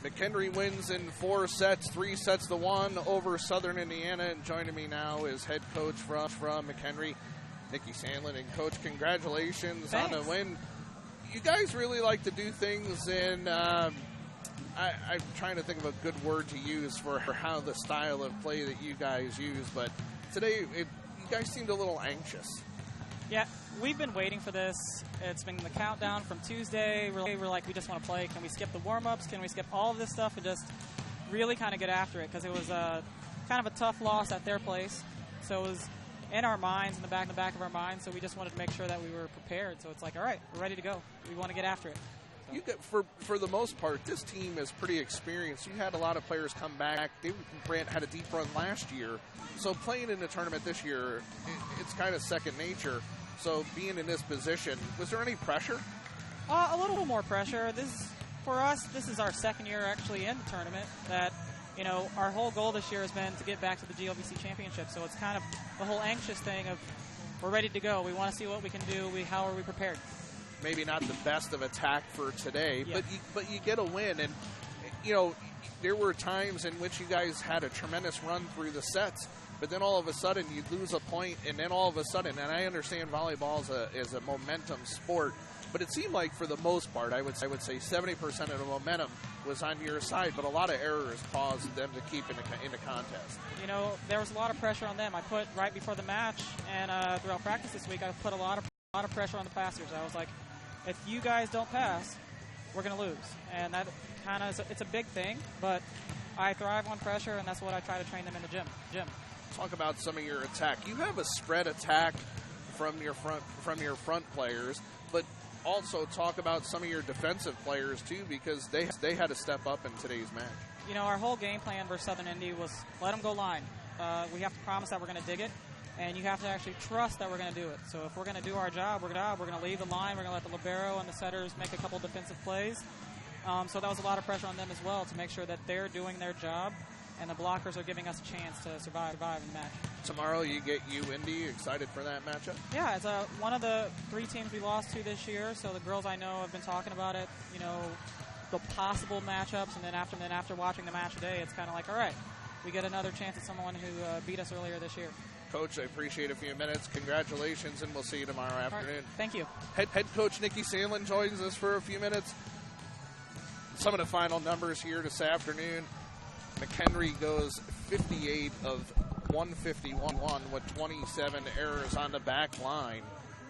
McKendree wins in 4 sets, 3 sets to 1 over Southern Indiana. And joining me now is head coach from McKendree, Nickie Sanlin. And coach, congratulations on the win. You guys really like to do things in, I'm trying to think of a good word to use for how the style of play that you guys use, but today you guys seemed a little anxious. Yeah, we've been waiting for this. It's been the countdown from Tuesday. We're like, we just want to play. Can we skip the warm-ups? Can we skip all of this stuff and just really kind of get after it? Because it was kind of a tough loss at their place. So it was in our minds, in the back of our minds. So we just wanted to make sure that we were prepared. So it's like, all right, we're ready to go. We want to get after it. So. You get, for the most part, this team is pretty experienced. You had a lot of players come back. Brant had a deep run last year. So playing in the tournament this year, it's kind of second nature. So being in this position, was there any pressure? A little more pressure. For us, this is our second year actually in the tournament. That, you know, our whole goal this year has been to get back to the GLVC championship. So it's kind of the whole anxious thing of we're ready to go. We want to see what we can do. How are we prepared? Maybe not the best of attack for today, yeah. but you get a win. And, you know, there were times in which you guys had a tremendous run through the sets. But then all of a sudden you lose a point, and then all of a sudden, and I understand volleyball is a momentum sport, but it seemed like for the most part, I would say 70% of the momentum was on your side, but a lot of errors caused them to keep in the contest. You know, there was a lot of pressure on them. I put right before the match and throughout practice this week, I put a lot of pressure on the passers. I was like, if you guys don't pass, we're going to lose, and that kind of it's a big thing, but I thrive on pressure, and that's what I try to train them in the gym. Talk about some of your attack. You have a spread attack from your front players, but also talk about some of your defensive players too, because they had to step up in today's match. You know, our whole game plan versus Southern Indy was let them go line. We have to promise that we're going to dig it, and you have to actually trust that we're going to do it. So if we're going to do our job, we're going to leave the line. We're going to let the libero and the setters make a couple defensive plays. So that was a lot of pressure on them as well to make sure that they're doing their job. And the blockers are giving us a chance to survive in the match. Tomorrow you get Indy. Excited for that matchup? Yeah, it's one of the 3 teams we lost to this year. So the girls I know have been talking about it, you know, the possible matchups. And then after watching the match today, it's kind of like, all right, we get another chance at someone who beat us earlier this year. Coach, I appreciate a few minutes. Congratulations, and we'll see you tomorrow afternoon. Right, thank you. Head coach Nickie Sanlin joins us for a few minutes. Some of the final numbers here this afternoon. McKendree goes 58 of 151 with 27 errors on the back line.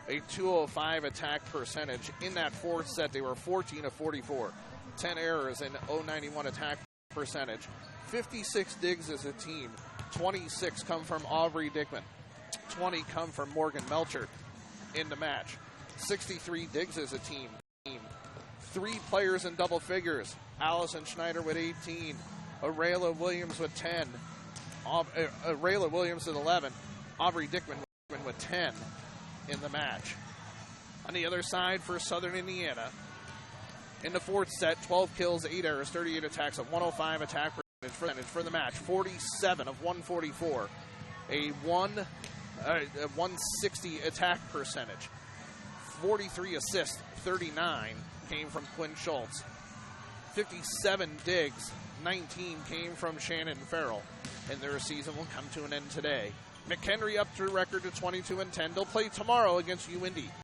A 205 attack percentage. In that 4th set, they were 14 of 44. 10 errors and 091 attack percentage. 56 digs as a team. 26 come from Aubrey Dickman. 20 come from Morgan Melcher in the match. 63 digs as a team. 3 players in double figures. Allison Schneider with 18. Arayla Williams with 10. Arayla Williams with 11. Aubrey Dickman with 10 in the match. On the other side for Southern Indiana, in the 4th set, 12 kills, 8 errors, 38 attacks, a 105 attack percentage for the match. 47 of 144. A 160 attack percentage. 43 assists, 39 came from Quinn Schultz. 57 digs, 19 came from Shannon Farrell, and their season will come to an end today. McKendree up to record to 22-10. They'll play tomorrow against UIndy.